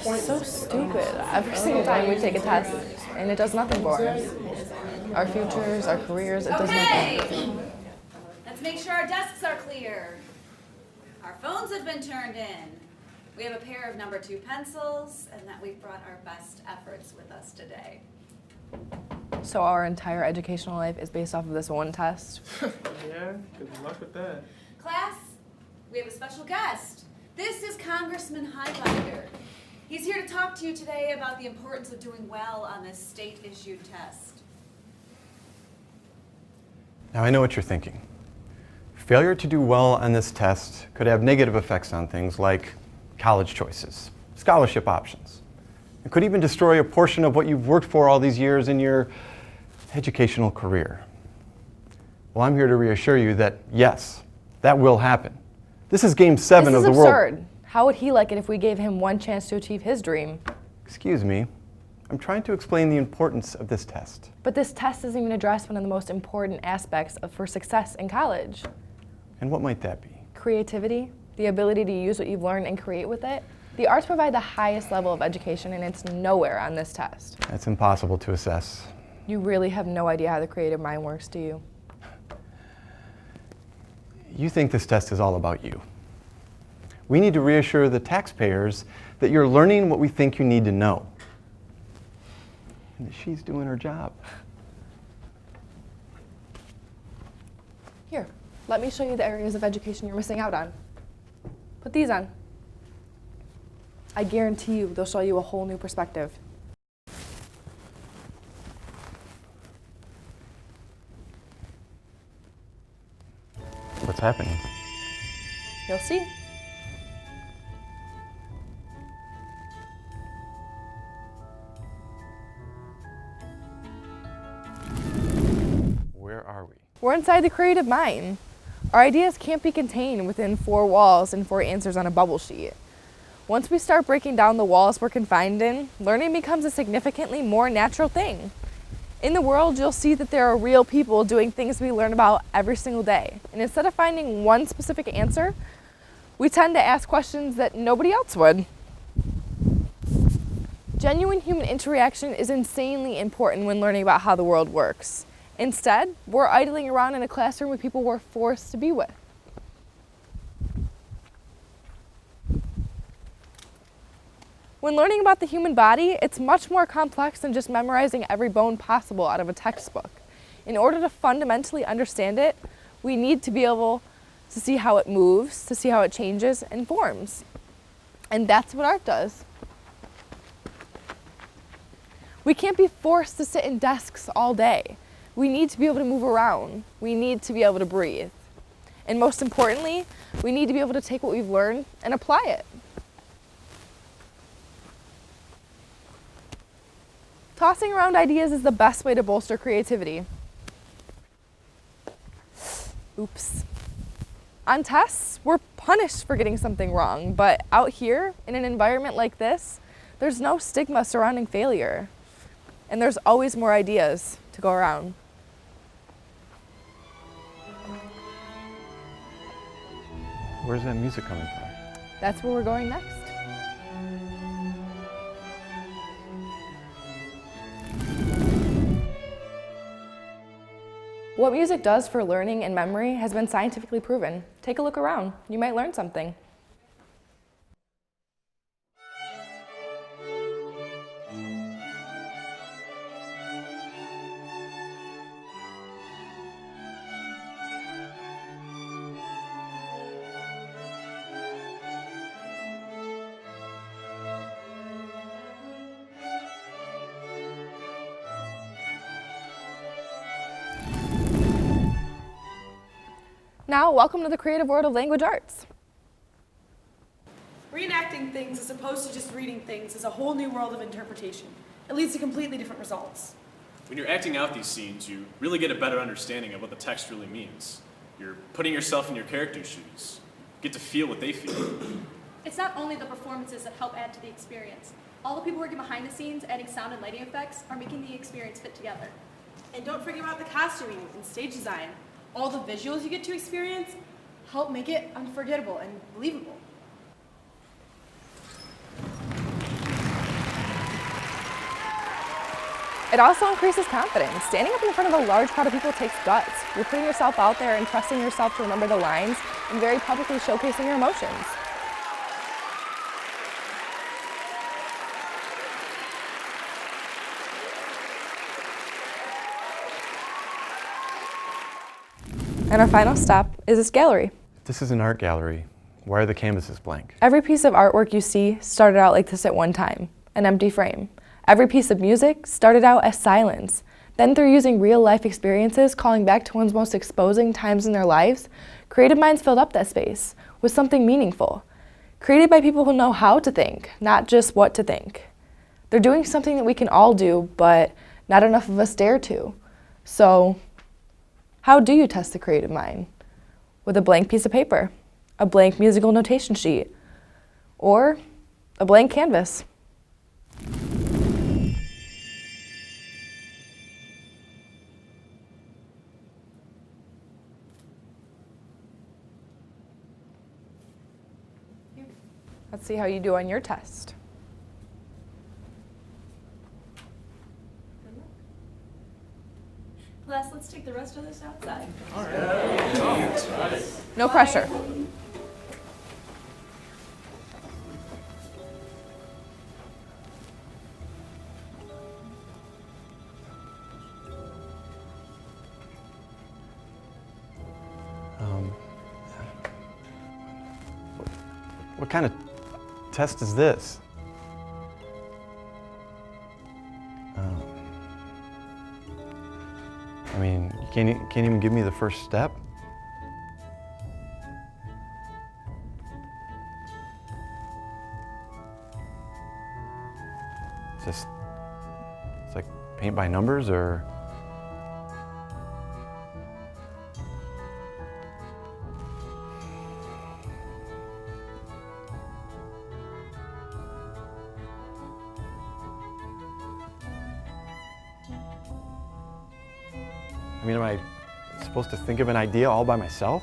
So stupid. Every single time we take a test, and it does nothing for us. Our futures, our careers, it does nothing. Let's make sure our desks are clear. Our phones have been turned in. We have a pair of number 2 pencils, and that we've brought our best efforts with us today. So our entire educational life is based off of this one test? Yeah, good luck with that. Class, we have a special guest. This is Congressman Highbinder. He's here to talk to you today about the importance of doing well on this state-issued test. Now I know what you're thinking. Failure to do well on this test could have negative effects on things like college choices, scholarship options. It could even destroy a portion of what you've worked for all these years in your educational career. Well, I'm here to reassure you that yes, that will happen. This is game 7 of the world. This is absurd. How would he like it if we gave him one chance to achieve his dream? Excuse me. I'm trying to explain the importance of this test. But this test doesn't even address one of the most important aspects for success in college. And what might that be? Creativity, the ability to use what you've learned and create with it. The arts provide the highest level of education, and it's nowhere on this test. That's impossible to assess. You really have no idea how the creative mind works, do you? You think this test is all about you. We need to reassure the taxpayers that you're learning what we think you need to know. And that she's doing her job. Here, let me show you the areas of education you're missing out on. Put these on. I guarantee you they'll show you a whole new perspective. What's happening? You'll see. Where are we? We're inside the creative mind. Our ideas can't be contained within 4 walls and 4 answers on a bubble sheet. Once we start breaking down the walls we're confined in, learning becomes a significantly more natural thing. In the world, you'll see that there are real people doing things we learn about every single day. And instead of finding one specific answer, we tend to ask questions that nobody else would. Genuine human interaction is insanely important when learning about how the world works. Instead, we're idling around in a classroom with people we're forced to be with. When learning about the human body, it's much more complex than just memorizing every bone possible out of a textbook. In order to fundamentally understand it, we need to be able to see how it moves, to see how it changes and forms. And that's what art does. We can't be forced to sit in desks all day. We need to be able to move around. We need to be able to breathe. And most importantly, we need to be able to take what we've learned and apply it. Tossing around ideas is the best way to bolster creativity. Oops. On tests, we're punished for getting something wrong, but out here, in an environment like this, there's no stigma surrounding failure. And there's always more ideas to go around. Where's that music coming from? That's where we're going next. What music does for learning and memory has been scientifically proven. Take a look around. You might learn something. Now, welcome to the creative world of language arts. Reenacting things as opposed to just reading things is a whole new world of interpretation. It leads to completely different results. When you're acting out these scenes, you really get a better understanding of what the text really means. You're putting yourself in your character's shoes. You get to feel what they feel. It's not only the performances that help add to the experience. All the people working behind the scenes, adding sound and lighting effects, are making the experience fit together. And don't forget about the costuming and stage design. All the visuals you get to experience help make it unforgettable and believable. It also increases confidence. Standing up in front of a large crowd of people takes guts. You're putting yourself out there and trusting yourself to remember the lines and very publicly showcasing your emotions. And our final step is this gallery. This is an art gallery. Why are the canvases blank? Every piece of artwork you see started out like this at one time, an empty frame. Every piece of music started out as silence. Then through using real-life experiences, calling back to one's most exposing times in their lives, creative minds filled up that space with something meaningful, created by people who know how to think, not just what to think. They're doing something that we can all do, but not enough of us dare to. So, how do you test the creative mind? With a blank piece of paper, a blank musical notation sheet, or a blank canvas. Let's see how you do on your test. Class, let's take the rest of this outside. No pressure. What kind of test is this? I mean, you can't even give me the first step? It's like paint by numbers, or? I mean, am I supposed to think of an idea all by myself?